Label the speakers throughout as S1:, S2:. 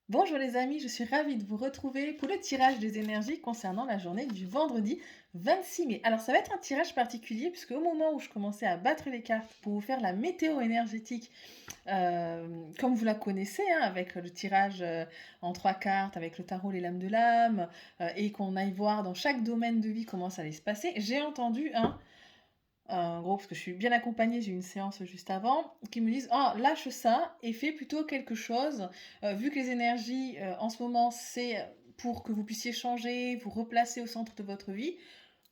S1: Bonjour les amis, je suis ravie de vous retrouver pour le tirage des énergies concernant la journée du vendredi 26 mai. Alors ça va être un tirage particulier puisque au moment où je commençais à battre les cartes pour vous faire la météo énergétique, comme vous la connaissez, hein, avec le tirage en 3 cartes, avec le tarot, les lames de l'âme, et qu'on aille voir dans chaque domaine de vie comment ça allait se passer, j'ai entendu en gros, parce que je suis bien accompagnée, j'ai eu une séance juste avant, qui me disent: «Oh, lâche ça et fais plutôt quelque chose, vu que les énergies, en ce moment, c'est pour que vous puissiez changer, vous replacer au centre de votre vie».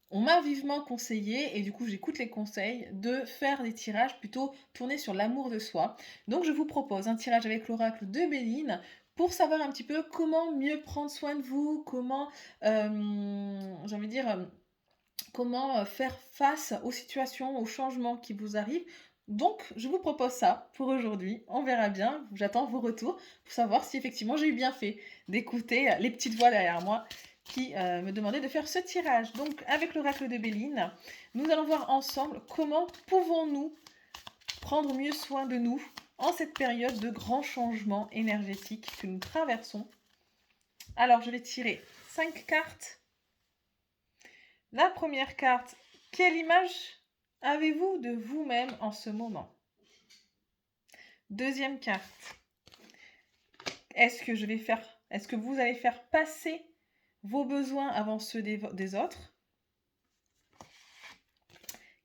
S1: On m'a vivement conseillé, et du coup, j'écoute les conseils, de faire des tirages plutôt tournés sur l'amour de soi. Donc je vous propose un tirage avec l'oracle de Béline pour savoir un petit peu comment mieux prendre soin de vous, comment, j'ai envie de dire, comment faire face aux situations, aux changements qui vous arrivent. Donc, je vous propose ça pour aujourd'hui. On verra bien. J'attends vos retours pour savoir si effectivement j'ai eu bien fait d'écouter les petites voix derrière moi qui me demandaient de faire ce tirage. Donc, avec l'oracle de Béline, nous allons voir ensemble comment pouvons-nous prendre mieux soin de nous en cette période de grands changements énergétiques que nous traversons. Alors, je vais tirer 5 cartes. La première carte, quelle image avez-vous de vous-même en ce moment? Deuxième carte, est-ce que vous allez faire passer vos besoins avant ceux des autres?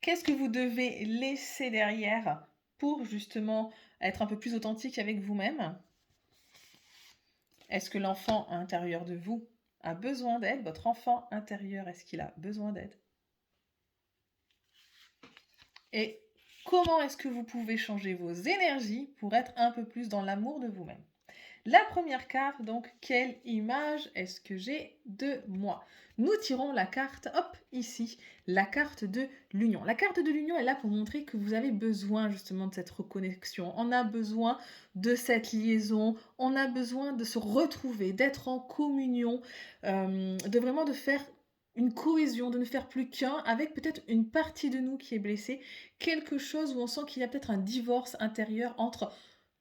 S1: Qu'est-ce que vous devez laisser derrière pour justement être un peu plus authentique avec vous-même? Est-ce que l'enfant intérieur de vous a besoin d'aide? Votre enfant intérieur, est-ce qu'il a besoin d'aide? Et comment est-ce que vous pouvez changer vos énergies pour être un peu plus dans l'amour de vous-même? La première carte, donc, quelle image est-ce que j'ai de moi? Nous tirons la carte, hop, ici, la carte de l'union. La carte de l'union est là pour montrer que vous avez besoin justement de cette reconnexion. On a besoin de cette liaison, on a besoin de se retrouver, d'être en communion, de vraiment de faire une cohésion, de ne faire plus qu'un, avec peut-être une partie de nous qui est blessée, quelque chose où on sent qu'il y a peut-être un divorce intérieur entre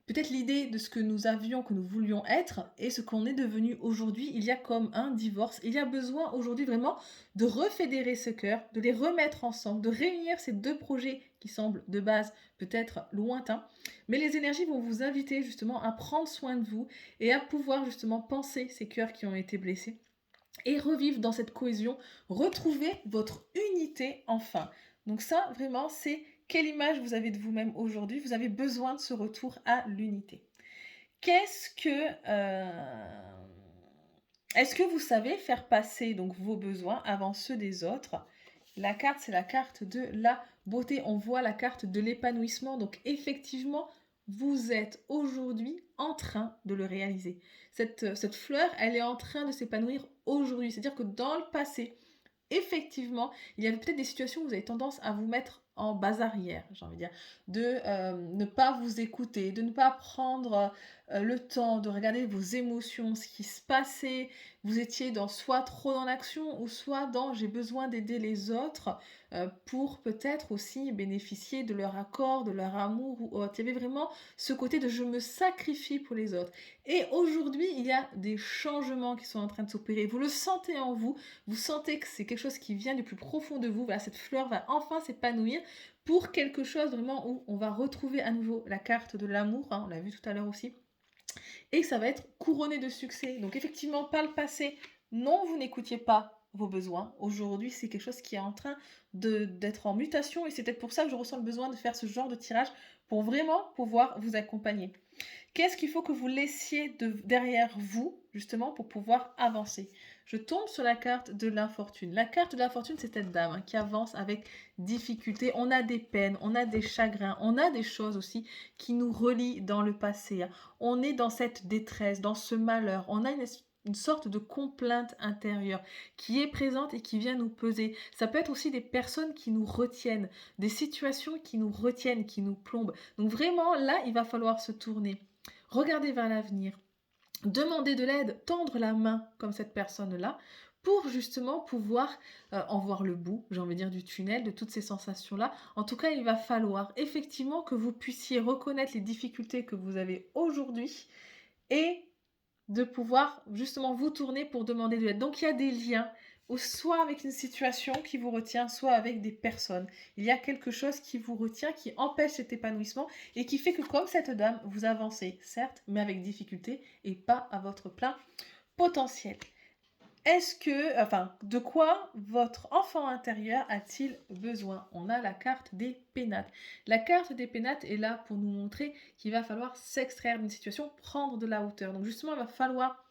S1: peut-être l'idée de ce que nous avions, que nous voulions être, et ce qu'on est devenu aujourd'hui. Il y a comme un divorce. Il y a besoin aujourd'hui vraiment de refédérer ce cœur, de les remettre ensemble, de réunir ces deux projets qui semblent de base peut-être lointains. Mais les énergies vont vous inviter justement à prendre soin de vous et à pouvoir justement penser ces cœurs qui ont été blessés et revivre dans cette cohésion, retrouver votre unité enfin. Donc ça, vraiment, c'est quelle image vous avez de vous-même aujourd'hui. Vous avez besoin de ce retour à l'unité. Qu'est-ce que... Est-ce que vous savez faire passer donc vos besoins avant ceux des autres? La carte, c'est la carte de la beauté. On voit la carte de l'épanouissement. Donc effectivement, vous êtes aujourd'hui en train de le réaliser. Cette fleur, elle est en train de s'épanouir aujourd'hui. C'est-à-dire que dans le passé, effectivement, il y avait peut-être des situations où vous avez tendance à vous mettre en bas arrière, j'ai envie de dire, de ne pas vous écouter, de ne pas prendre le temps de regarder vos émotions, ce qui se passait. Vous étiez dans soit trop dans l'action ou soit dans j'ai besoin d'aider les autres pour peut-être aussi bénéficier de leur accord, de leur amour ou autre. Il y avait vraiment ce côté de je me sacrifie pour les autres. Et aujourd'hui, il y a des changements qui sont en train de s'opérer. Vous le sentez en vous, vous sentez que c'est quelque chose qui vient du plus profond de vous. Voilà, cette fleur va enfin s'épanouir pour quelque chose vraiment où on va retrouver à nouveau la carte de l'amour, hein, on l'a vu tout à l'heure aussi, et ça va être couronné de succès. Donc effectivement, par le passé, non, vous n'écoutiez pas vos besoins. Aujourd'hui, c'est quelque chose qui est en train d'être en mutation, et c'est peut-être pour ça que je ressens le besoin de faire ce genre de tirage pour vraiment pouvoir vous accompagner. Qu'est-ce qu'il faut que vous laissiez derrière vous, justement, pour pouvoir avancer? Je tombe sur la carte de l'infortune. La carte de l'infortune, c'est cette dame hein, qui avance avec difficulté. On a des peines, on a des chagrins, on a des choses aussi qui nous relient dans le passé. On est dans cette détresse, dans ce malheur. On a une sorte de complainte intérieure qui est présente et qui vient nous peser. Ça peut être aussi des personnes qui nous retiennent, des situations qui nous retiennent, qui nous plombent. Donc vraiment, là, il va falloir se tourner. Regardez vers l'avenir, demander de l'aide, tendre la main comme cette personne-là pour justement pouvoir en voir le bout, j'ai envie de dire, du tunnel, de toutes ces sensations-là. En tout cas, il va falloir effectivement que vous puissiez reconnaître les difficultés que vous avez aujourd'hui et de pouvoir justement vous tourner pour demander de l'aide. Donc il y a des liens, ou soit avec une situation qui vous retient, soit avec des personnes. Il y a quelque chose qui vous retient, qui empêche cet épanouissement et qui fait que comme cette dame, vous avancez, certes, mais avec difficulté et pas à votre plein potentiel. De quoi votre enfant intérieur a-t-il besoin? On a la carte des pénates. La carte des pénates est là pour nous montrer qu'il va falloir s'extraire d'une situation, prendre de la hauteur. Donc justement, il va falloir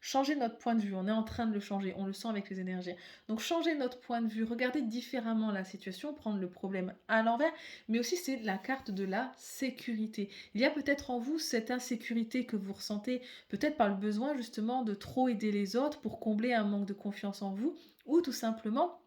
S1: changer notre point de vue. On est en train de le changer, on le sent avec les énergies. Donc changer notre point de vue, regarder différemment la situation, prendre le problème à l'envers, mais aussi c'est la carte de la sécurité. Il y a peut-être en vous cette insécurité que vous ressentez, peut-être par le besoin justement de trop aider les autres pour combler un manque de confiance en vous, ou tout simplement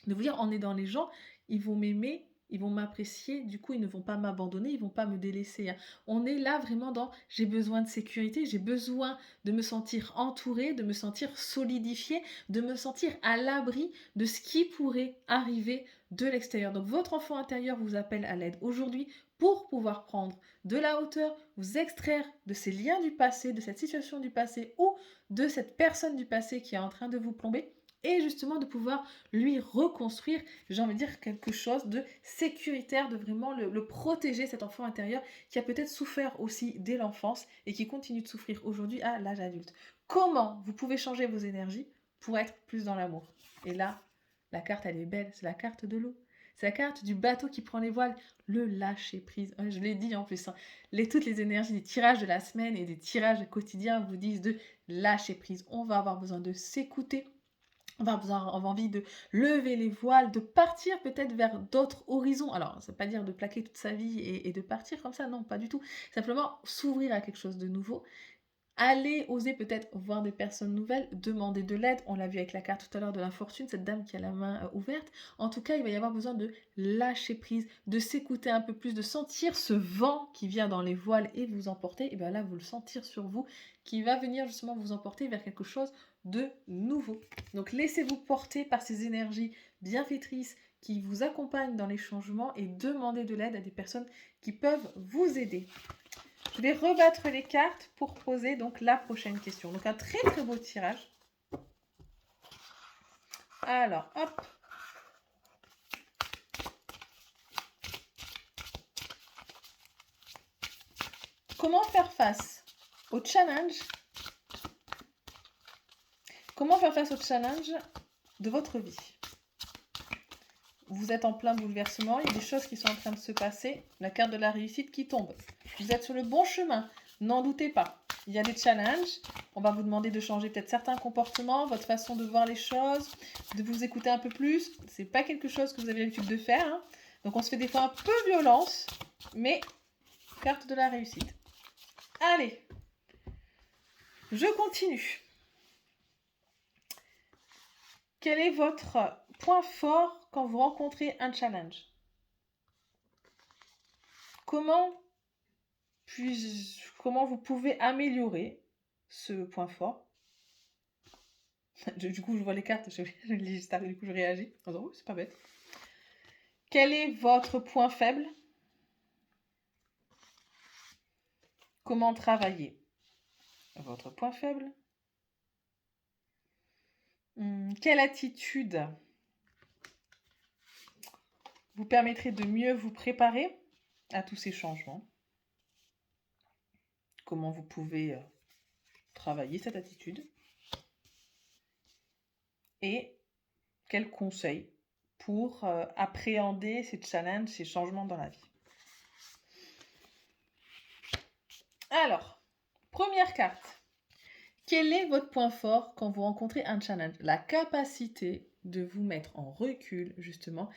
S1: de vous dire en aidant les gens, ils vont m'aimer, ils vont m'apprécier, du coup ils ne vont pas m'abandonner, ils ne vont pas me délaisser. On est là vraiment dans j'ai besoin de sécurité, j'ai besoin de me sentir entourée, de me sentir solidifiée, de me sentir à l'abri de ce qui pourrait arriver de l'extérieur. Donc votre enfant intérieur vous appelle à l'aide aujourd'hui pour pouvoir prendre de la hauteur, vous extraire de ces liens du passé, de cette situation du passé ou de cette personne du passé qui est en train de vous plomber et justement de pouvoir lui reconstruire, j'ai envie de dire, quelque chose de sécuritaire, de vraiment le protéger, cet enfant intérieur qui a peut-être souffert aussi dès l'enfance et qui continue de souffrir aujourd'hui à l'âge adulte. Comment vous pouvez changer vos énergies pour être plus dans l'amour? Et là, la carte, elle est belle, c'est la carte de l'eau. C'est la carte du bateau qui prend les voiles, le lâcher prise. Je l'ai dit en plus, hein. Toutes les énergies des tirages de la semaine et des tirages quotidiens vous disent de lâcher prise. On va avoir besoin de s'écouter. On va avoir envie de lever les voiles, de partir peut-être vers d'autres horizons. Alors, ça ne veut pas dire de plaquer toute sa vie et de partir comme ça, non, pas du tout. Simplement s'ouvrir à quelque chose de nouveau. Aller oser peut-être voir des personnes nouvelles, demander de l'aide. On l'a vu avec la carte tout à l'heure de la fortune, cette dame qui a la main ouverte. En tout cas, il va y avoir besoin de lâcher prise, de s'écouter un peu plus, de sentir ce vent qui vient dans les voiles et vous emporter. Et bien là, vous le sentir sur vous, qui va venir justement vous emporter vers quelque chose de nouveau. Donc laissez-vous porter par ces énergies bienfaitrices qui vous accompagnent dans les changements et demandez de l'aide à des personnes qui peuvent vous aider. Je vais rebattre les cartes pour poser donc la prochaine question. Donc un très très beau tirage. Alors, hop. Comment faire face au challenge? Comment faire face au challenge de votre vie? Vous êtes en plein bouleversement, il y a des choses qui sont en train de se passer. La carte de la réussite qui tombe. Vous êtes sur le bon chemin, n'en doutez pas. Il y a des challenges, on va vous demander de changer peut-être certains comportements, votre façon de voir les choses, de vous écouter un peu plus. C'est pas quelque chose que vous avez l'habitude de faire, hein. Donc on se fait des fois un peu violence, mais carte de la réussite. Allez, je continue. Quel est votre point fort quand vous rencontrez un challenge? Comment vous pouvez améliorer ce point fort? Du coup, je vois les cartes, je lis juste du coup, je réagis. En disant, oh, c'est pas bête. Quel est votre point faible? Comment travailler votre point faible? Quelle attitude vous permettrait de mieux vous préparer à tous ces changements? Comment vous pouvez travailler cette attitude? Et quels conseils pour appréhender ces challenges, ces changements dans la vie? Alors, première carte. Quel est votre point fort quand vous rencontrez un challenge? La capacité de vous mettre en recul, justement,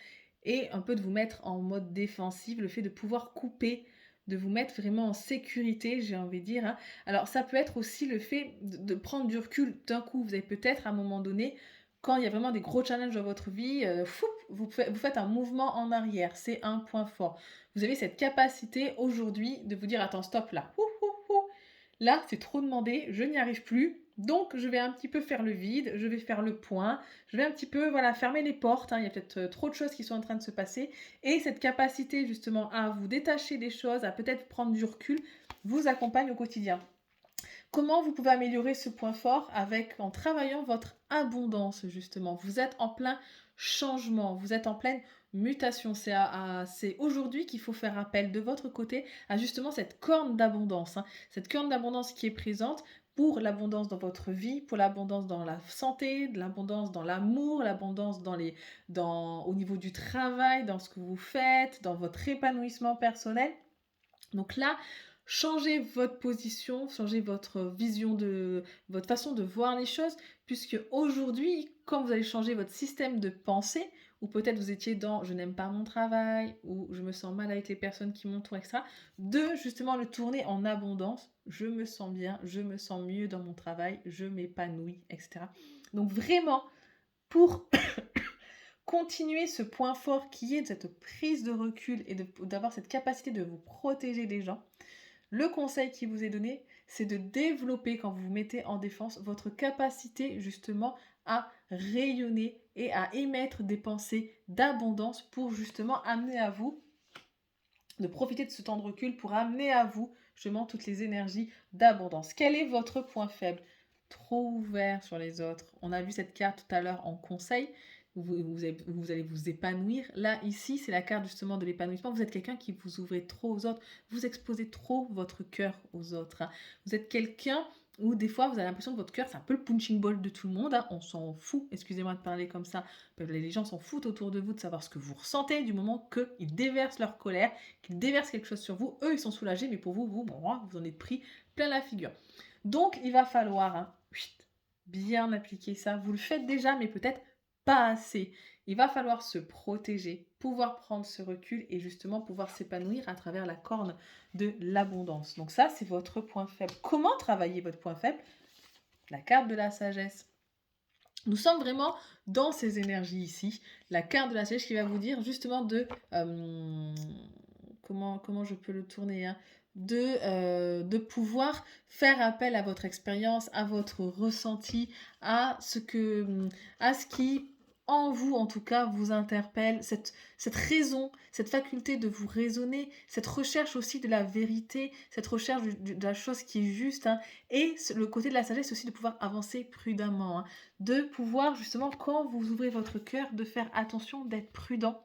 S1: et un peu de vous mettre en mode défensif, le fait de pouvoir couper, de vous mettre vraiment en sécurité, j'ai envie de dire, hein. Alors, ça peut être aussi le fait de prendre du recul d'un coup. Vous avez peut-être, à un moment donné, quand il y a vraiment des gros challenges dans votre vie, vous faites un mouvement en arrière. C'est un point fort. Vous avez cette capacité aujourd'hui de vous dire, attends, stop là. Là, c'est trop demandé, je n'y arrive plus. Donc, je vais un petit peu faire le vide, je vais faire le point, je vais un petit peu fermer les portes. Il y a peut-être trop de choses qui sont en train de se passer. Et cette capacité justement à vous détacher des choses, à peut-être prendre du recul, vous accompagne au quotidien. Comment vous pouvez améliorer ce point fort en travaillant votre abondance justement? Vous êtes en plein changement, vous êtes en pleine mutation. C'est aujourd'hui qu'il faut faire appel de votre côté à justement cette corne d'abondance, hein. Cette corne d'abondance qui est présente pour l'abondance dans votre vie, pour l'abondance dans la santé, de l'abondance dans l'amour, l'abondance au niveau du travail, dans ce que vous faites, dans votre épanouissement personnel. Donc là, changez votre position, changez votre façon de voir les choses, puisque aujourd'hui, quand vous allez changer votre système de pensée, ou peut-être vous étiez dans je n'aime pas mon travail, ou je me sens mal avec les personnes qui m'entourent, etc., de justement le tourner en abondance, je me sens bien, je me sens mieux dans mon travail, je m'épanouis, etc. Donc vraiment, pour continuer ce point fort qui est de cette prise de recul et d'avoir cette capacité de vous protéger des gens, le conseil qui vous est donné, c'est de développer, quand vous vous mettez en défense, votre capacité justement à rayonner et à émettre des pensées d'abondance pour justement amener à vous, de profiter de ce temps de recul pour amener à vous justement toutes les énergies d'abondance. Quel est votre point faible? Trop ouvert sur les autres. On a vu cette carte tout à l'heure en conseil. Vous allez vous épanouir. Là, ici, c'est la carte justement de l'épanouissement. Vous êtes quelqu'un qui vous ouvrez trop aux autres. Vous exposez trop votre cœur aux autres, hein. Vous êtes quelqu'un où des fois, vous avez l'impression que votre cœur, c'est un peu le punching ball de tout le monde, hein. On s'en fout, excusez-moi de parler comme ça. Les gens s'en foutent autour de vous de savoir ce que vous ressentez du moment qu'ils déversent leur colère, qu'ils déversent quelque chose sur vous. Eux, ils sont soulagés, mais pour vous, vous en êtes pris plein la figure. Donc, il va falloir bien appliquer ça. Vous le faites déjà, mais peut-être pas assez. Il va falloir se protéger, pouvoir prendre ce recul et justement pouvoir s'épanouir à travers la corne de l'abondance. Donc ça, c'est votre point faible. Comment travailler votre point faible? La carte de la sagesse. Nous sommes vraiment dans ces énergies ici. La carte de la sagesse qui va vous dire justement comment je peux le tourner, hein, de pouvoir faire appel à votre expérience, à votre ressenti, à ce qui en vous en tout cas vous interpelle, cette raison, cette faculté de vous raisonner, cette recherche aussi de la vérité, cette recherche de la chose qui est juste, hein, et le côté de la sagesse aussi de pouvoir avancer prudemment, hein, de pouvoir justement quand vous ouvrez votre cœur, de faire attention, d'être prudent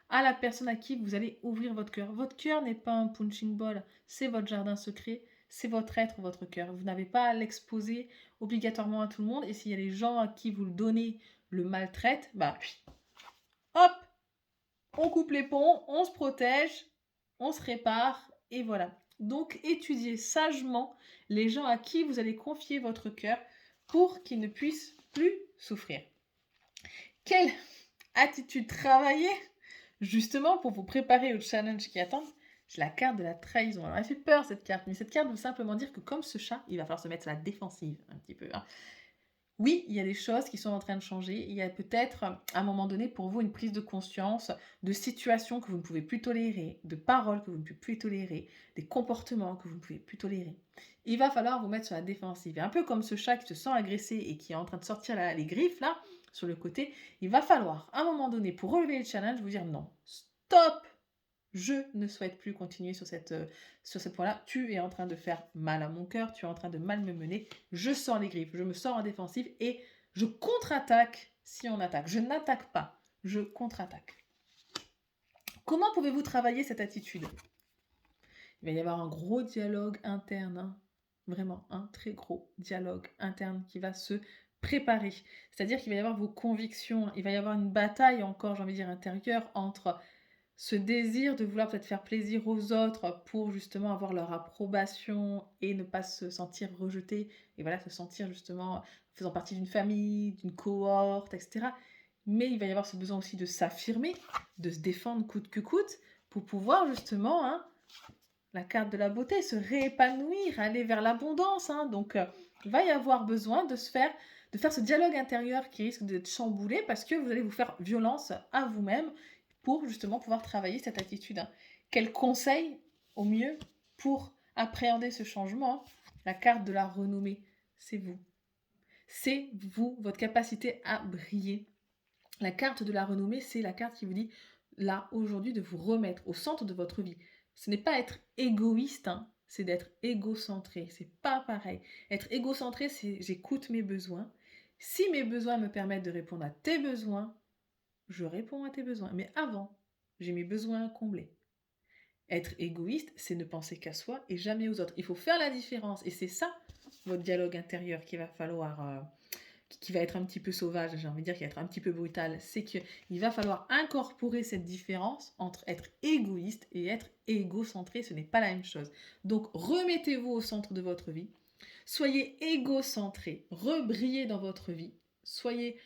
S1: à la personne à qui vous allez ouvrir votre cœur. Votre cœur n'est pas un punching ball, c'est votre jardin secret, c'est votre être, votre cœur. Vous n'avez pas à l'exposer obligatoirement à tout le monde. Et s'il y a des gens à qui vous le donnez le maltraitent, hop, on coupe les ponts, on se protège, on se répare, et voilà. Donc, étudiez sagement les gens à qui vous allez confier votre cœur pour qu'ils ne puissent plus souffrir. Quelle attitude travailler justement pour vous préparer au challenge qui attend? C'est la carte de la trahison. Alors, elle fait peur cette carte, mais cette carte veut simplement dire que comme ce chat, il va falloir se mettre sur la défensive un petit peu, hein. Oui, il y a des choses qui sont en train de changer. Il y a peut-être, à un moment donné, pour vous, une prise de conscience de situations que vous ne pouvez plus tolérer, de paroles que vous ne pouvez plus tolérer, des comportements que vous ne pouvez plus tolérer. Il va falloir vous mettre sur la défensive. Et un peu comme ce chat qui se sent agressé et qui est en train de sortir les griffes, là, sur le côté, il va falloir, à un moment donné, pour relever le challenge, vous dire non, stop! Je ne souhaite plus continuer sur ce point-là. Tu es en train de faire mal à mon cœur, tu es en train de mal me mener. Je sors les griffes, je me sors en défensive et je contre-attaque si on attaque. Je n'attaque pas, je contre-attaque. Comment pouvez-vous travailler cette attitude? Il va y avoir un gros dialogue interne, hein. Vraiment un très gros dialogue interne qui va se préparer. C'est-à-dire qu'il va y avoir vos convictions, il va y avoir une bataille encore, j'ai envie de dire, intérieure entre ce désir de vouloir peut-être faire plaisir aux autres pour justement avoir leur approbation et ne pas se sentir rejeté, et voilà, se sentir justement faisant partie d'une famille, d'une cohorte, etc. Mais il va y avoir ce besoin aussi de s'affirmer, de se défendre coûte que coûte, pour pouvoir justement, hein, la carte de la beauté, se réépanouir, aller vers l'abondance, hein. Donc, il va y avoir besoin de faire ce dialogue intérieur qui risque d'être chamboulé parce que vous allez vous faire violence à vous-même pour justement pouvoir travailler cette attitude, hein. Quel conseil au mieux pour appréhender ce changement? La carte de la renommée, c'est vous. C'est vous, votre capacité à briller. La carte de la renommée, c'est la carte qui vous dit, là, aujourd'hui, de vous remettre au centre de votre vie. Ce n'est pas être égoïste, hein, c'est d'être égocentré. C'est pas pareil. Être égocentré, c'est j'écoute mes besoins. Si mes besoins me permettent de répondre à tes besoins, je réponds à tes besoins. Mais avant, j'ai mes besoins comblés. Être égoïste, c'est ne penser qu'à soi et jamais aux autres. Il faut faire la différence. Et c'est ça, votre dialogue intérieur qu'il va falloir, qui va être un petit peu sauvage, j'ai envie de dire, qui va être un petit peu brutal. C'est qu'il va falloir incorporer cette différence entre être égoïste et être égocentré. Ce n'est pas la même chose. Donc, remettez-vous au centre de votre vie. Soyez égocentré. Rebrillez dans votre vie. Soyez...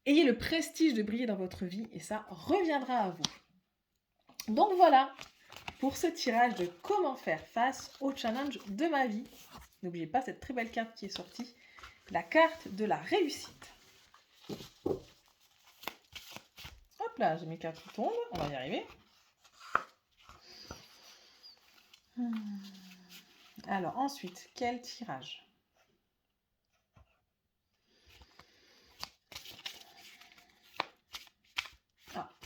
S1: ayez le prestige de briller dans votre vie et ça reviendra à vous. Donc voilà pour ce tirage de comment faire face au challenge de ma vie. N'oubliez pas cette très belle carte qui est sortie, la carte de la réussite. Hop là, j'ai mes cartes qui tombent, on va y arriver. Alors ensuite, quel tirage ?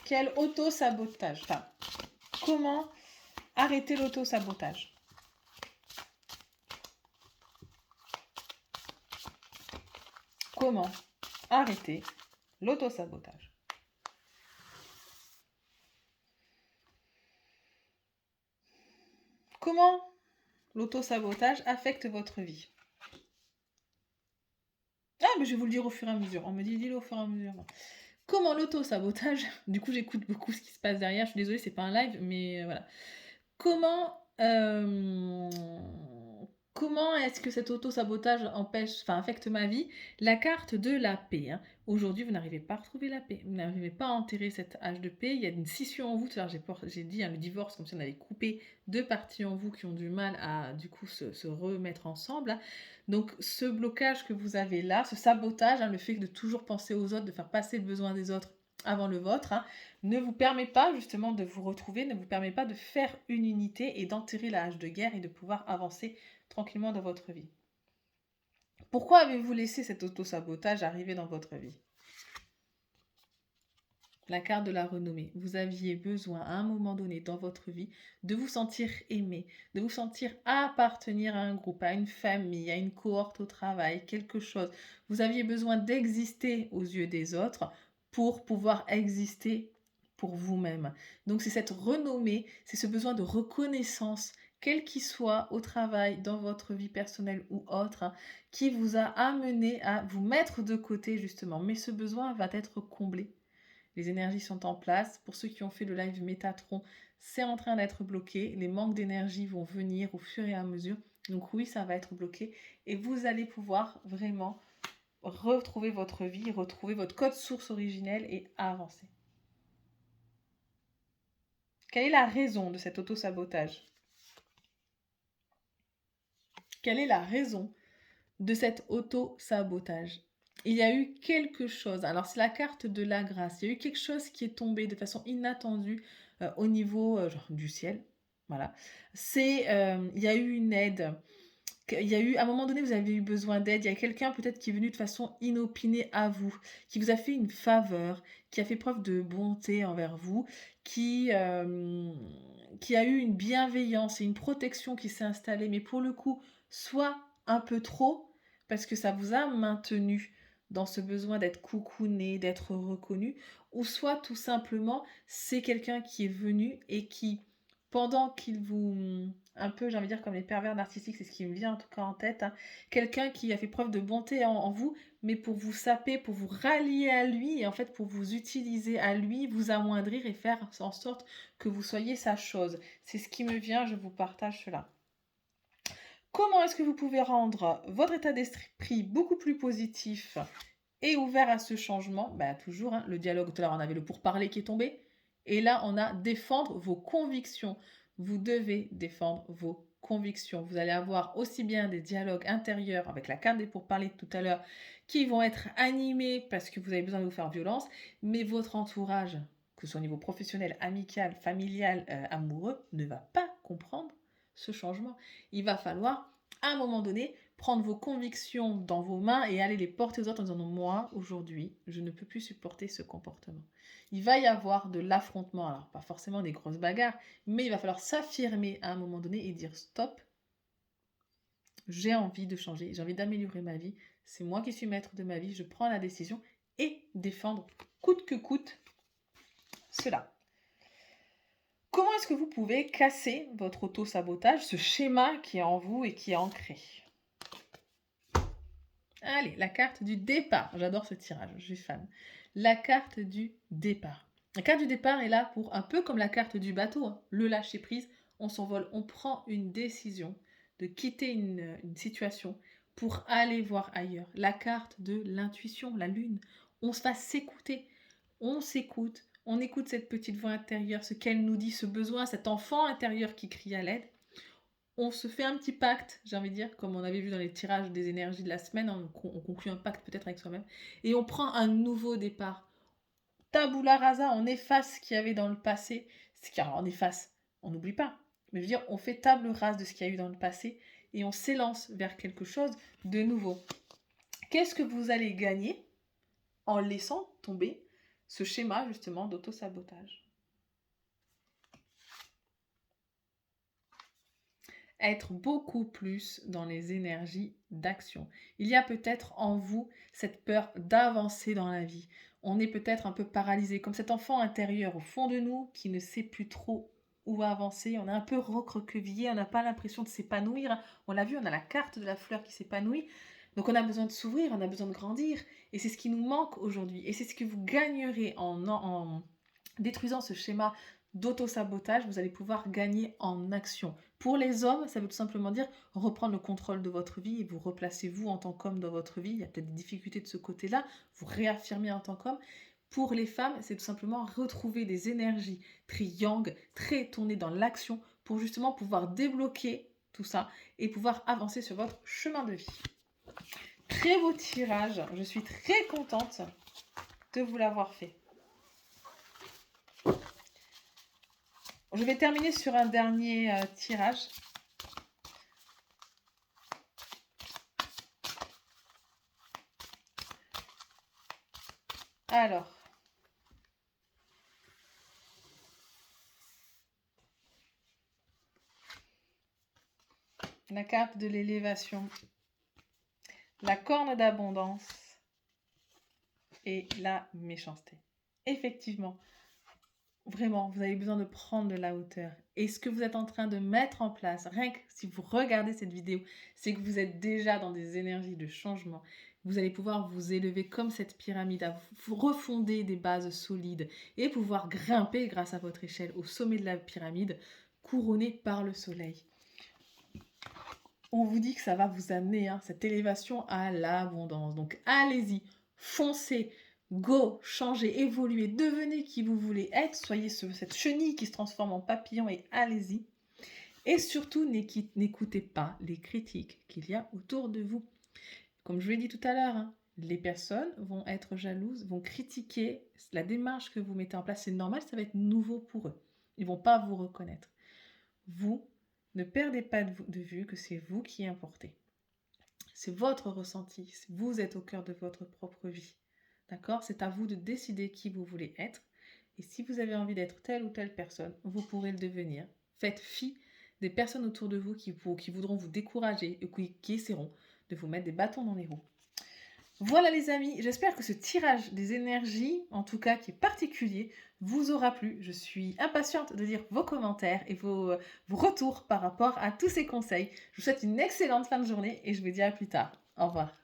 S1: Quel auto-sabotage ? Enfin, comment arrêter l'auto-sabotage ? Comment arrêter l'auto-sabotage ? Comment l'auto-sabotage affecte votre vie ? Ah, mais je vais vous le dire au fur et à mesure. On me dit, dis-le au fur et à mesure. Comment l'auto-sabotage, du coup j'écoute beaucoup ce qui se passe derrière, je suis désolée, c'est pas un live, mais voilà. Comment est-ce que cet auto-sabotage affecte ma vie ? La carte de la paix. Hein. Aujourd'hui, vous n'arrivez pas à retrouver la paix. Vous n'arrivez pas à enterrer cette hache de paix. Il y a une scission en vous. Tout à l'heure, j'ai dit le divorce, comme si on avait coupé deux parties en vous qui ont du mal à, du coup, se remettre ensemble. Hein. Donc, ce blocage que vous avez là, ce sabotage, le fait de toujours penser aux autres, de faire passer le besoin des autres avant le vôtre, ne vous permet pas justement de vous retrouver, ne vous permet pas de faire une unité et d'enterrer la hache de guerre et de pouvoir avancer tranquillement dans votre vie. Pourquoi avez-vous laissé cet auto-sabotage arriver dans votre vie ? La carte de la renommée. Vous aviez besoin à un moment donné dans votre vie de vous sentir aimé, de vous sentir appartenir à un groupe, à une famille, à une cohorte au travail, quelque chose. Vous aviez besoin d'exister aux yeux des autres pour pouvoir exister pour vous-même. Donc c'est cette renommée, c'est ce besoin de reconnaissance, quel qu'il soit au travail, dans votre vie personnelle ou autre, qui vous a amené à vous mettre de côté justement. Mais ce besoin va être comblé. Les énergies sont en place. Pour ceux qui ont fait le live Métatron, c'est en train d'être bloqué. Les manques d'énergie vont venir au fur et à mesure. Donc oui, ça va être bloqué. Et vous allez pouvoir vraiment retrouver votre vie, retrouver votre code source originel et avancer. Quelle est la raison de cet auto-sabotage ? Quelle est la raison de cet auto-sabotage ? Il y a eu quelque chose, alors c'est la carte de la grâce, il y a eu quelque chose qui est tombé de façon inattendue au niveau du ciel, voilà. Il y a eu une aide, il y a eu, à un moment donné, vous avez eu besoin d'aide, il y a quelqu'un peut-être qui est venu de façon inopinée à vous, qui vous a fait une faveur, qui a fait preuve de bonté envers vous, qui a eu une bienveillance et une protection qui s'est installée, mais pour le coup, soit un peu trop, parce que ça vous a maintenu dans ce besoin d'être coucouné, d'être reconnu, ou soit tout simplement, c'est quelqu'un qui est venu et qui, pendant qu'il vous... un peu, j'ai envie de dire, comme les pervers narcissiques, c'est ce qui me vient en tout cas en tête, quelqu'un qui a fait preuve de bonté en vous, mais pour vous saper, pour vous rallier à lui, et en fait pour vous utiliser à lui, vous amoindrir et faire en sorte que vous soyez sa chose. C'est ce qui me vient, je vous partage cela. Comment est-ce que vous pouvez rendre votre état d'esprit beaucoup plus positif et ouvert à ce changement ? Toujours, le dialogue, tout à l'heure on avait le pourparler qui est tombé, et là on a défendre vos convictions. Vous devez défendre vos convictions. Vous allez avoir aussi bien des dialogues intérieurs avec la carte des pourparlers de tout à l'heure qui vont être animés parce que vous avez besoin de vous faire violence, mais votre entourage, que ce soit au niveau professionnel, amical, familial, amoureux, ne va pas comprendre ce changement. Il va falloir, à un moment donné, prendre vos convictions dans vos mains et aller les porter aux autres en disant non, moi, aujourd'hui, je ne peux plus supporter ce comportement. Il va y avoir de l'affrontement, alors pas forcément des grosses bagarres, mais il va falloir s'affirmer à un moment donné et dire stop, j'ai envie de changer, j'ai envie d'améliorer ma vie, c'est moi qui suis maître de ma vie, je prends la décision et défendre coûte que coûte cela. Comment est-ce que vous pouvez casser votre auto-sabotage, ce schéma qui est en vous et qui est ancré? Allez, la carte du départ. J'adore ce tirage, je suis fan. La carte du départ. La carte du départ est là pour un peu comme la carte du bateau, hein, le lâcher prise. On s'envole, on prend une décision de quitter une situation pour aller voir ailleurs. La carte de l'intuition, la lune. On se va s'écouter, on s'écoute, on écoute cette petite voix intérieure, ce qu'elle nous dit, ce besoin, cet enfant intérieur qui crie à l'aide. On se fait un petit pacte, j'ai envie de dire, comme on avait vu dans les tirages des énergies de la semaine, on conclut un pacte peut-être avec soi-même, et on prend un nouveau départ. Tabula rasa, on efface ce qu'il y avait dans le passé, on efface, on n'oublie pas, mais je veux dire, on fait table rase de ce qu'il y a eu dans le passé, et on s'élance vers quelque chose de nouveau. Qu'est-ce que vous allez gagner en laissant tomber ce schéma justement d'auto-sabotage? Être beaucoup plus dans les énergies d'action. Il y a peut-être en vous cette peur d'avancer dans la vie. On est peut-être un peu paralysé, comme cet enfant intérieur au fond de nous qui ne sait plus trop où avancer. On est un peu recroquevillé, on n'a pas l'impression de s'épanouir. On l'a vu, on a la carte de la fleur qui s'épanouit. Donc on a besoin de s'ouvrir, on a besoin de grandir. Et c'est ce qui nous manque aujourd'hui. Et c'est ce que vous gagnerez en détruisant ce schéma d'auto-sabotage. Vous allez pouvoir gagner en action. Pour les hommes, ça veut tout simplement dire reprendre le contrôle de votre vie et vous replacer vous en tant qu'homme dans votre vie. Il y a peut-être des difficultés de ce côté-là, vous réaffirmer en tant qu'homme. Pour les femmes, c'est tout simplement retrouver des énergies très yang, très tournées dans l'action pour justement pouvoir débloquer tout ça et pouvoir avancer sur votre chemin de vie. Très beau tirage, je suis très contente de vous l'avoir fait. Je vais terminer sur un dernier tirage. Alors, la carte de l'élévation, la corne d'abondance et la méchanceté. Effectivement, vraiment, vous avez besoin de prendre de la hauteur. Et ce que vous êtes en train de mettre en place, rien que si vous regardez cette vidéo, c'est que vous êtes déjà dans des énergies de changement. Vous allez pouvoir vous élever comme cette pyramide, à vous refonder des bases solides et pouvoir grimper grâce à votre échelle au sommet de la pyramide, couronné par le soleil. On vous dit que ça va vous amener cette élévation à l'abondance. Donc allez-y, foncez, go, changez, évoluez, devenez qui vous voulez être. Soyez cette chenille qui se transforme en papillon et allez-y. Et surtout, n'écoutez pas les critiques qu'il y a autour de vous. Comme je vous l'ai dit tout à l'heure, les personnes vont être jalouses, vont critiquer la démarche que vous mettez en place. C'est normal, ça va être nouveau pour eux. Ils ne vont pas vous reconnaître. Vous, ne perdez pas de vue que c'est vous qui importez. C'est votre ressenti. Vous êtes au cœur de votre propre vie. D'accord? C'est à vous de décider qui vous voulez être. Et si vous avez envie d'être telle ou telle personne, vous pourrez le devenir. Faites fi des personnes autour de vous qui voudront vous décourager et qui essaieront de vous mettre des bâtons dans les roues. Voilà les amis, j'espère que ce tirage des énergies, en tout cas qui est particulier, vous aura plu. Je suis impatiente de lire vos commentaires et vos retours par rapport à tous ces conseils. Je vous souhaite une excellente fin de journée et je vous dis à plus tard. Au revoir.